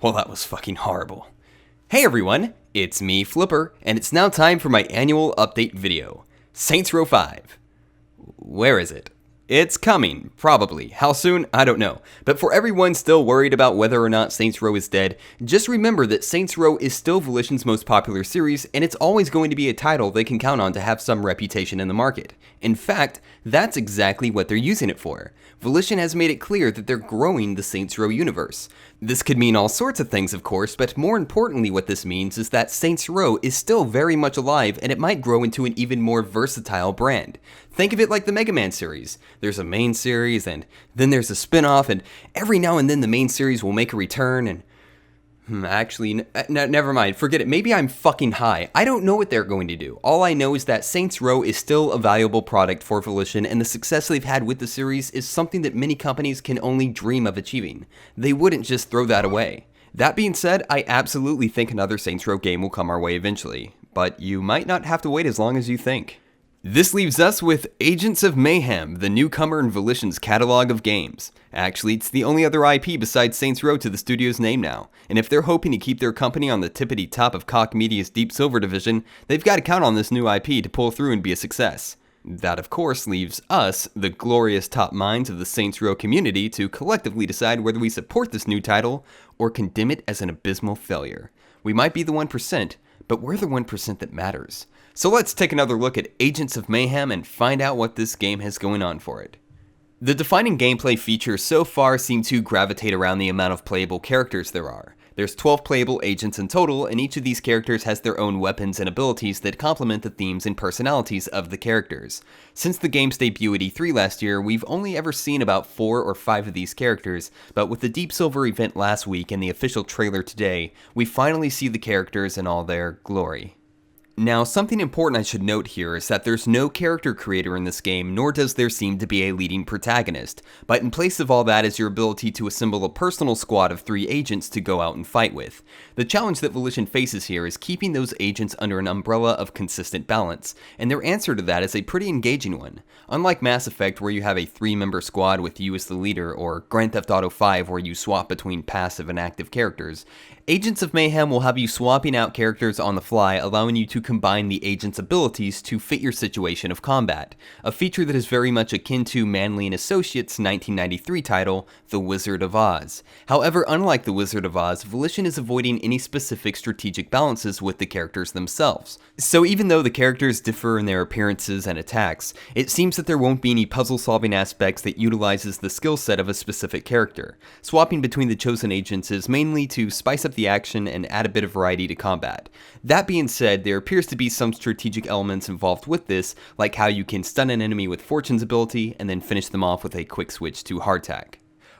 Well, that was fucking horrible. Hey everyone, it's me, Flipper, and it's now time for my annual update video. Saints Row 5. Where is it? It's coming, probably. How soon? I don't know. But for everyone still worried about whether or not Saints Row is dead, just remember that Saints Row is still Volition's most popular series, and it's always going to be a title they can count on to have some reputation in the market. In fact, that's exactly what they're using it for. Volition has made it clear that they're growing the Saints Row universe. This could mean all sorts of things, of course, but more importantly what this means is that Saints Row is still very much alive, and it might grow into an even more versatile brand. Think of it like the Mega Man series. There's a main series, and then there's a spin-off, and every now and then the main series will make a return, and... Actually, never mind, forget it. Maybe I'm fucking high. I don't know what they're going to do. All I know is that Saints Row is still a valuable product for Volition, and the success they've had with the series is something that many companies can only dream of achieving. They wouldn't just throw that away. That being said, I absolutely think another Saints Row game will come our way eventually, but you might not have to wait as long as you think. This leaves us with Agents of Mayhem, the newcomer in Volition's catalog of games. Actually, it's the only other IP besides Saints Row to the studio's name now, and if they're hoping to keep their company on the tippity top of Koch Media's Deep Silver division, they've got to count on this new IP to pull through and be a success. That, of course, leaves us, the glorious top minds of the Saints Row community, to collectively decide whether we support this new title or condemn it as an abysmal failure. We might be the 1%, but we're the 1% that matters. So let's take another look at Agents of Mayhem and find out what this game has going on for it. The defining gameplay features so far seem to gravitate around the amount of playable characters there are. There's 12 playable agents in total, and each of these characters has their own weapons and abilities that complement the themes and personalities of the characters. Since the game's debut at E3 last year, we've only ever seen about 4 or 5 of these characters, but with the Deep Silver event last week and the official trailer today, we finally see the characters in all their glory. Now, something important I should note here is that there's no character creator in this game, nor does there seem to be a leading protagonist, but in place of all that is your ability to assemble a personal squad of 3 agents to go out and fight with. The challenge that Volition faces here is keeping those agents under an umbrella of consistent balance, and their answer to that is a pretty engaging one. Unlike Mass Effect, where you have a 3-member squad with you as the leader, or Grand Theft Auto 5 where you swap between passive and active characters, Agents of Mayhem will have you swapping out characters on the fly, allowing you to combine the agent's abilities to fit your situation of combat, a feature that is very much akin to Manley & Associates' 1993 title, The Wizard of Oz. However, unlike The Wizard of Oz, Volition is avoiding any specific strategic balances with the characters themselves. So even though the characters differ in their appearances and attacks, it seems that there won't be any puzzle-solving aspects that utilizes the skill set of a specific character. Swapping between the chosen agents is mainly to spice up the action and add a bit of variety to combat. That being said, there appears to be some strategic elements involved with this, like how you can stun an enemy with Fortune's ability and then finish them off with a quick switch to hardtack.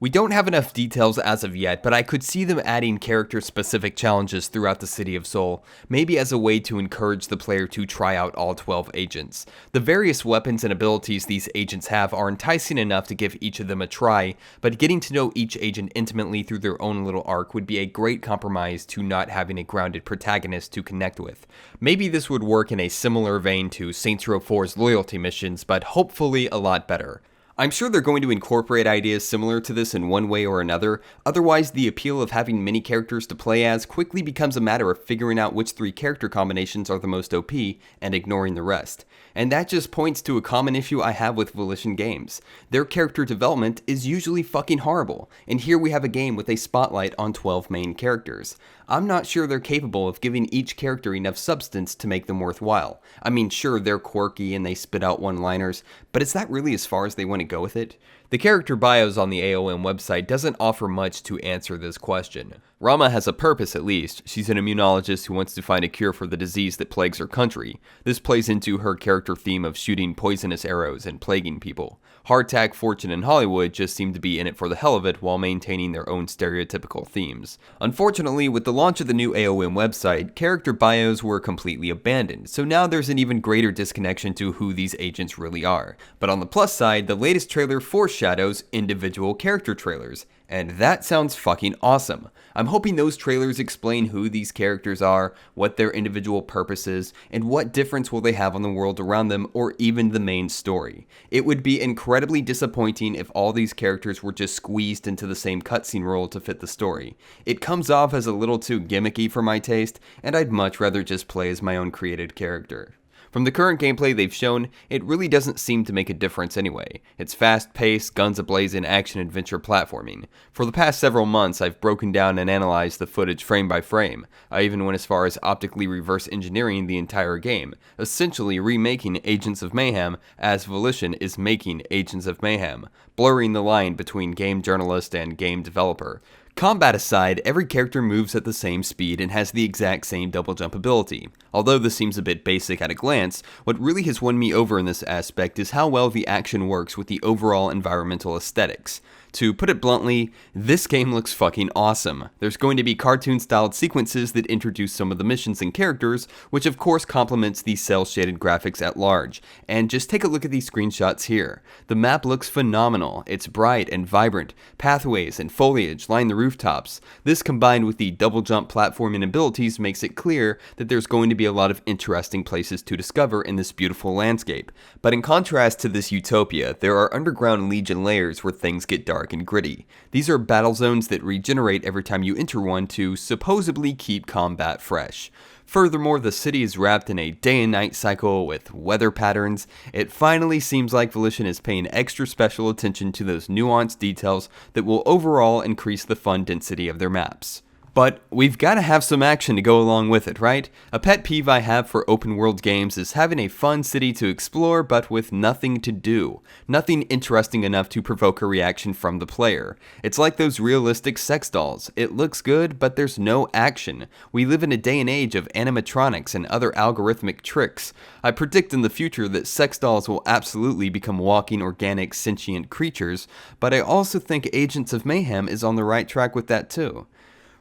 We don't have enough details as of yet, but I could see them adding character-specific challenges throughout the City of Soul, maybe as a way to encourage the player to try out all 12 agents. The various weapons and abilities these agents have are enticing enough to give each of them a try, but getting to know each agent intimately through their own little arc would be a great compromise to not having a grounded protagonist to connect with. Maybe this would work in a similar vein to Saints Row 4's loyalty missions, but hopefully a lot better. I'm sure they're going to incorporate ideas similar to this in one way or another, otherwise the appeal of having many characters to play as quickly becomes a matter of figuring out which 3 character combinations are the most OP and ignoring the rest. And that just points to a common issue I have with Volition games. Their character development is usually fucking horrible, and here we have a game with a spotlight on 12 main characters. I'm not sure they're capable of giving each character enough substance to make them worthwhile. I mean, sure, they're quirky and they spit out one-liners, but is that really as far as they want to go with it? The character bios on the AOM website doesn't offer much to answer this question. Rama has a purpose at least. She's an immunologist who wants to find a cure for the disease that plagues her country. This plays into her character theme of shooting poisonous arrows and plaguing people. Hardtack, Fortune, and Hollywood just seem to be in it for the hell of it while maintaining their own stereotypical themes. Unfortunately, with the launch of the new AOM website, character bios were completely abandoned, so now there's an even greater disconnection to who these agents really are. But on the plus side, the latest trailer foreshadows individual character trailers, and that sounds fucking awesome. I'm hoping those trailers explain who these characters are, what their individual purpose is, and what difference will they have on the world around them or even the main story. It would be incredibly disappointing if all these characters were just squeezed into the same cutscene role to fit the story. It comes off as a little too gimmicky for my taste, and I'd much rather just play as my own created character. From the current gameplay they've shown, it really doesn't seem to make a difference anyway. It's fast-paced, guns a-blazing action-adventure platforming. For the past several months, I've broken down and analyzed the footage frame by frame. I even went as far as optically reverse engineering the entire game, essentially remaking Agents of Mayhem as Volition is making Agents of Mayhem, blurring the line between game journalist and game developer. Combat aside, every character moves at the same speed and has the exact same double jump ability. Although this seems a bit basic at a glance, what really has won me over in this aspect is how well the action works with the overall environmental aesthetics. To put it bluntly, this game looks fucking awesome. There's going to be cartoon-styled sequences that introduce some of the missions and characters, which of course complements the cel-shaded graphics at large. And just take a look at these screenshots here. The map looks phenomenal. It's bright and vibrant. Pathways and foliage line the rooftops. This combined with the double jump platforming abilities makes it clear that there's going to be a lot of interesting places to discover in this beautiful landscape. But in contrast to this utopia, there are underground Legion layers where things get dark and gritty. These are battle zones that regenerate every time you enter one to supposedly keep combat fresh. Furthermore, the city is wrapped in a day and night cycle with weather patterns. It finally seems like Volition is paying extra special attention to those nuanced details that will overall increase the fun density of their maps. But we've got to have some action to go along with it, right? A pet peeve I have for open world games is having a fun city to explore but with nothing to do. Nothing interesting enough to provoke a reaction from the player. It's like those realistic sex dolls. It looks good, but there's no action. We live in a day and age of animatronics and other algorithmic tricks. I predict in the future that sex dolls will absolutely become walking organic sentient creatures, but I also think Agents of Mayhem is on the right track with that too.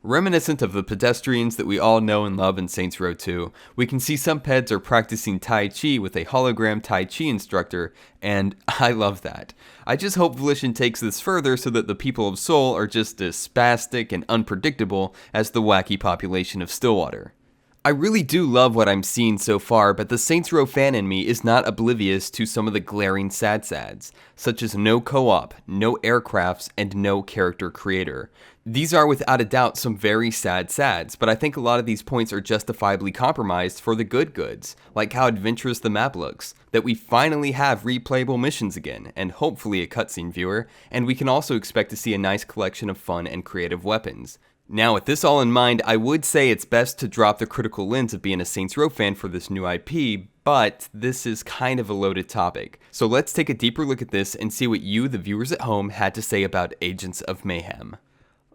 Reminiscent of the pedestrians that we all know and love in Saints Row 2, we can see some peds are practicing Tai Chi with a hologram Tai Chi instructor, and I love that. I just hope Volition takes this further so that the people of Seoul are just as spastic and unpredictable as the wacky population of Stillwater. I really do love what I'm seeing so far, but the Saints Row fan in me is not oblivious to some of the glaring sads, such as no co-op, no aircrafts, and no character creator. These are without a doubt some very sads, but I think a lot of these points are justifiably compromised for the good goods, like how adventurous the map looks, that we finally have replayable missions again, and hopefully a cutscene viewer, and we can also expect to see a nice collection of fun and creative weapons. Now, with this all in mind, I would say it's best to drop the critical lens of being a Saints Row fan for this new IP, but this is kind of a loaded topic. So let's take a deeper look at this and see what you, the viewers at home, had to say about Agents of Mayhem.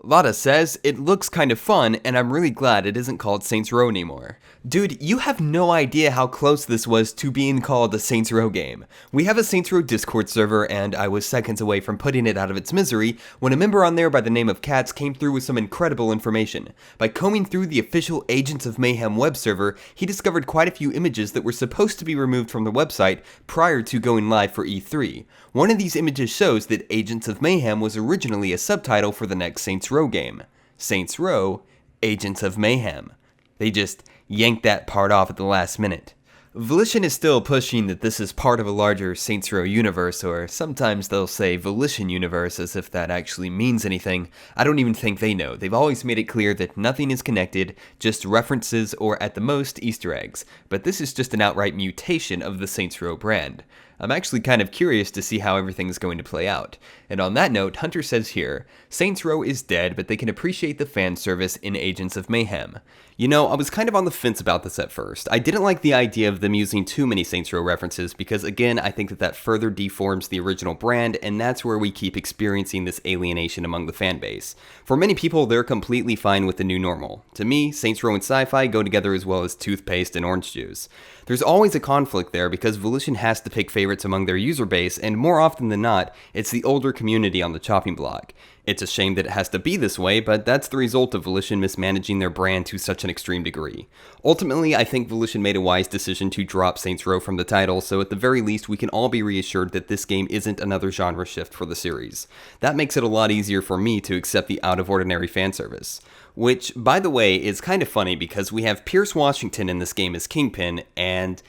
Lada says, it looks kind of fun, and I'm really glad it isn't called Saints Row anymore. Dude, you have no idea how close this was to being called a Saints Row game. We have a Saints Row Discord server, and I was seconds away from putting it out of its misery when a member on there by the name of Katz came through with some incredible information. By combing through the official Agents of Mayhem web server, he discovered quite a few images that were supposed to be removed from the website prior to going live for E3. One of these images shows that Agents of Mayhem was originally a subtitle for the next Saints Row game. Saints Row, Agents of Mayhem. They just yanked that part off at the last minute. Volition is still pushing that this is part of a larger Saints Row universe, or sometimes they'll say Volition universe as if that actually means anything. I don't even think they know. They've always made it clear that nothing is connected, just references or at the most Easter eggs. But this is just an outright mutation of the Saints Row brand. I'm actually kind of curious to see how everything's going to play out. And on that note, Hunter says here, Saints Row is dead, but they can appreciate the fan service in Agents of Mayhem. You know, I was kind of on the fence about this at first. I didn't like the idea of them using too many Saints Row references because, again, I think that further deforms the original brand, and that's where we keep experiencing this alienation among the fan base. For many people, they're completely fine with the new normal. To me, Saints Row and sci-fi go together as well as toothpaste and orange juice. There's always a conflict there because Volition has to pick favorites favorites among their user base, and more often than not, it's the older community on the chopping block. It's a shame that it has to be this way, but that's the result of Volition mismanaging their brand to such an extreme degree. Ultimately, I think Volition made a wise decision to drop Saints Row from the title, so at the very least we can all be reassured that this game isn't another genre shift for the series. That makes it a lot easier for me to accept the out-of-ordinary fan service. Which, by the way, is kind of funny because we have Pierce Washington in this game as Kingpin, and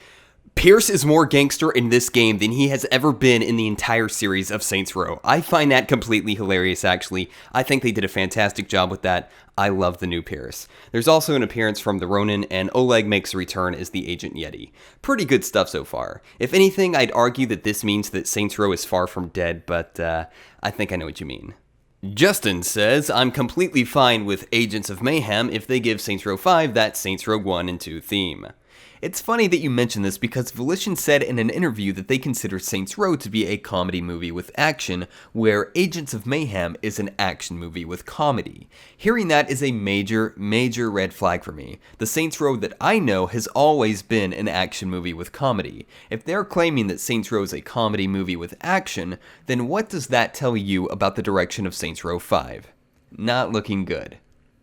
Pierce is more gangster in this game than he has ever been in the entire series of Saints Row. I find that completely hilarious, actually. I think they did a fantastic job with that. I love the new Pierce. There's also an appearance from the Ronin, and Oleg makes a return as the Agent Yeti. Pretty good stuff so far. If anything, I'd argue that this means that Saints Row is far from dead, but I think I know what you mean. Justin says, I'm completely fine with Agents of Mayhem if they give Saints Row 5 that Saints Row 1 and 2 theme. It's funny that you mention this because Volition said in an interview that they consider Saints Row to be a comedy movie with action, where Agents of Mayhem is an action movie with comedy. Hearing that is a major red flag for me. The Saints Row that I know has always been an action movie with comedy. If they're claiming that Saints Row is a comedy movie with action, then what does that tell you about the direction of Saints Row 5? Not looking good.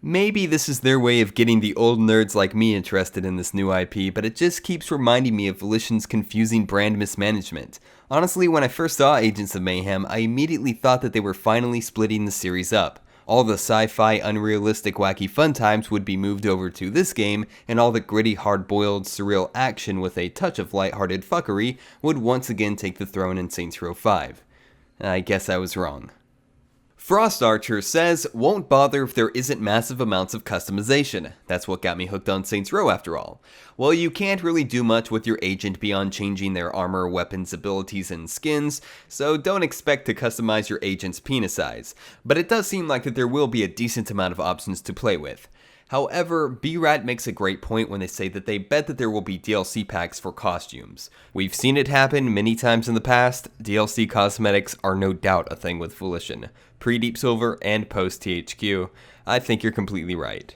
Maybe this is their way of getting the old nerds like me interested in this new IP, but it just keeps reminding me of Volition's confusing brand mismanagement. Honestly, when I first saw Agents of Mayhem, I immediately thought that they were finally splitting the series up. All the sci-fi, unrealistic, wacky fun times would be moved over to this game, and all the gritty, hard-boiled, surreal action with a touch of lighthearted fuckery would once again take the throne in Saints Row 5. I guess I was wrong. Frost Archer says, won't bother if there isn't massive amounts of customization. That's what got me hooked on Saints Row after all. Well, you can't really do much with your agent beyond changing their armor, weapons, abilities, and skins, so don't expect to customize your agent's penis size. But it does seem like that there will be a decent amount of options to play with. However, B-Rat makes a great point when they say that they bet that there will be DLC packs for costumes. We've seen it happen many times in the past. DLC cosmetics are no doubt a thing with Volition. Pre-Deep Silver and post-THQ. I think you're completely right.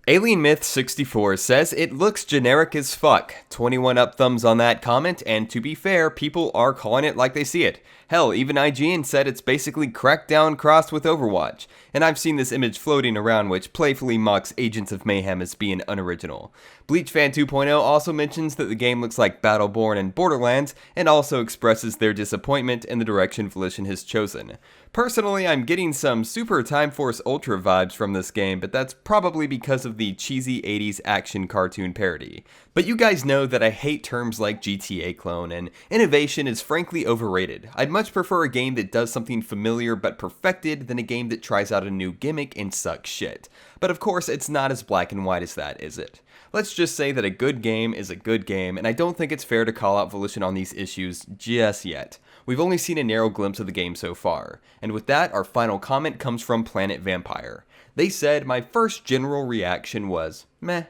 Alien Myth 64 says it looks generic as fuck. 21 up thumbs on that comment, and to be fair, people are calling it like they see it. Hell, even IGN said it's basically Crackdown crossed with Overwatch, and I've seen this image floating around which playfully mocks Agents of Mayhem as being unoriginal. BleachFan 2.0 also mentions that the game looks like Battleborn and Borderlands, and also expresses their disappointment in the direction Volition has chosen. Personally, I'm getting some Super Time Force Ultra vibes from this game, but that's probably because of the cheesy 80s action cartoon parody. But you guys know that I hate terms like GTA clone, and innovation is frankly overrated. I'd much prefer a game that does something familiar but perfected than a game that tries out a new gimmick and sucks shit. But of course, it's not as black and white as that, is it? Let's just say that a good game is a good game, and I don't think it's fair to call out Volition on these issues just yet. We've only seen a narrow glimpse of the game so far. And with that, our final comment comes from Planet Vampire. They said, my first general reaction was, meh.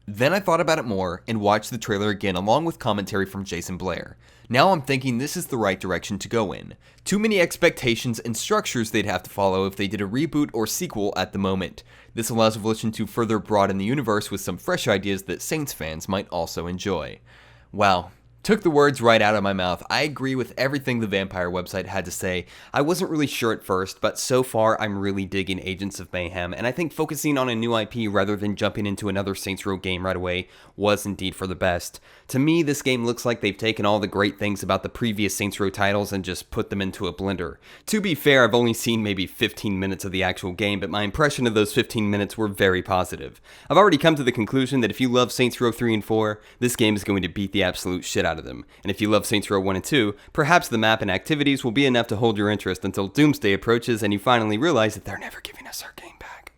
Then I thought about it more and watched the trailer again along with commentary from Jason Blair. Now I'm thinking this is the right direction to go in. Too many expectations and structures they'd have to follow if they did a reboot or sequel at the moment. This allows Volition to further broaden the universe with some fresh ideas that Saints fans might also enjoy. Wow. Took the words right out of my mouth. I agree with everything the Vampire website had to say. I wasn't really sure at first, but so far I'm really digging Agents of Mayhem, and I think focusing on a new IP rather than jumping into another Saints Row game right away was indeed for the best. To me, this game looks like they've taken all the great things about the previous Saints Row titles and just put them into a blender. To be fair, I've only seen maybe 15 minutes of the actual game, but my impression of those 15 minutes were very positive. I've already come to the conclusion that if you love Saints Row 3 and 4, this game is going to beat the absolute shit out of them. And if you love Saints Row 1 and 2, perhaps the map and activities will be enough to hold your interest until Doomsday approaches and you finally realize that they're never giving us our game back.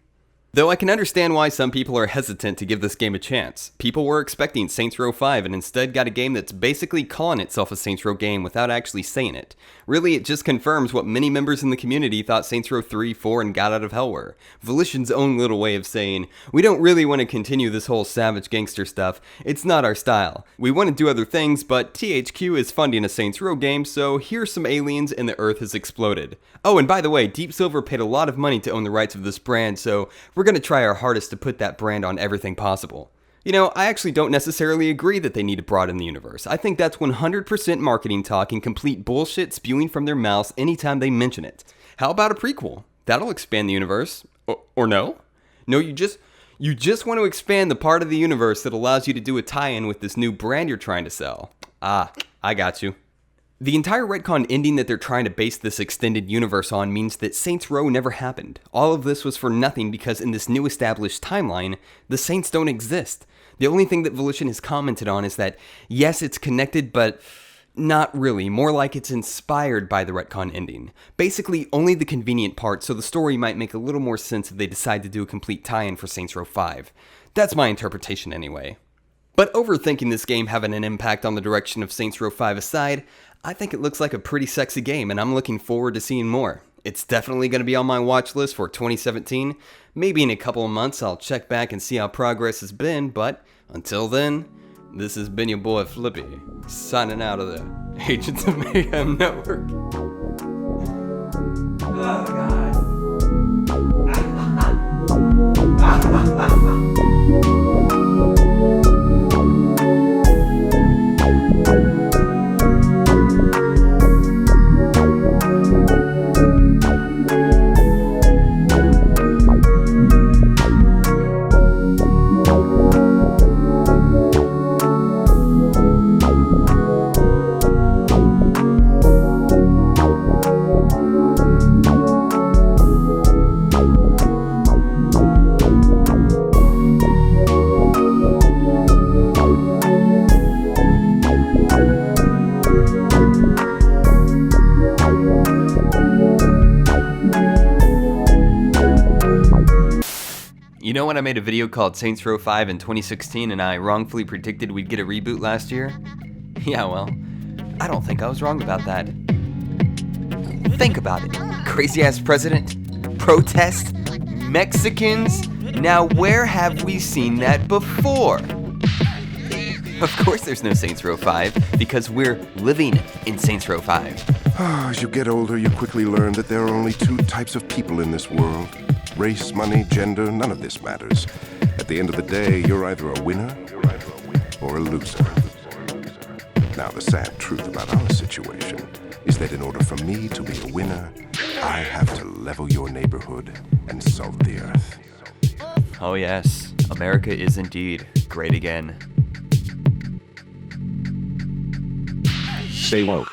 Though I can understand why some people are hesitant to give this game a chance. People were expecting Saints Row 5 and instead got a game that's basically calling itself a Saints Row game without actually saying it. Really, it just confirms what many members in the community thought Saints Row 3, 4, and God Out of Hell were. Volition's own little way of saying, we don't really want to continue this whole savage gangster stuff, it's not our style. We want to do other things, but THQ is funding a Saints Row game, so here's some aliens and the earth has exploded. Oh, and by the way, Deep Silver paid a lot of money to own the rights of this brand, so we're going to try our hardest to put that brand on everything possible. You know, I actually don't necessarily agree that they need to broaden the universe. I think that's 100% marketing talk and complete bullshit spewing from their mouths anytime they mention it. How about a prequel? That'll expand the universe. Or no? No, you just want to expand the part of the universe that allows you to do a tie-in with this new brand you're trying to sell. Ah, I got you. The entire retcon ending that they're trying to base this extended universe on means that Saints Row never happened. All of this was for nothing because in this new established timeline, the Saints don't exist. The only thing that Volition has commented on is that, yes, it's connected, but not really. More like it's inspired by the retcon ending. Basically, only the convenient part, so the story might make a little more sense if they decide to do a complete tie-in for Saints Row 5. That's my interpretation anyway. But overthinking this game having an impact on the direction of Saints Row 5 aside, I think it looks like a pretty sexy game, and I'm looking forward to seeing more. It's definitely going to be on my watch list for 2017. Maybe in a couple of months I'll check back and see how progress has been, but until then, this has been your boy Flippy, signing out of the Agents of Mayhem Network. Oh God. You know when I made a video called Saints Row 5 in 2016 and I wrongfully predicted we'd get a reboot last year? Yeah, well, I don't think I was wrong about that. Think about it. Crazy-ass president, protest, Mexicans. Now where have we seen that before? Of course there's no Saints Row 5, because we're living in Saints Row 5. As you get older, you quickly learn that there are only two types of people in this world. Race, money, gender, none of this matters. At the end of the day, you're either a winner or a loser. Now, the sad truth about our situation is that in order for me to be a winner, I have to level your neighborhood and salt the earth. Oh yes, America is indeed great again. Stay woke.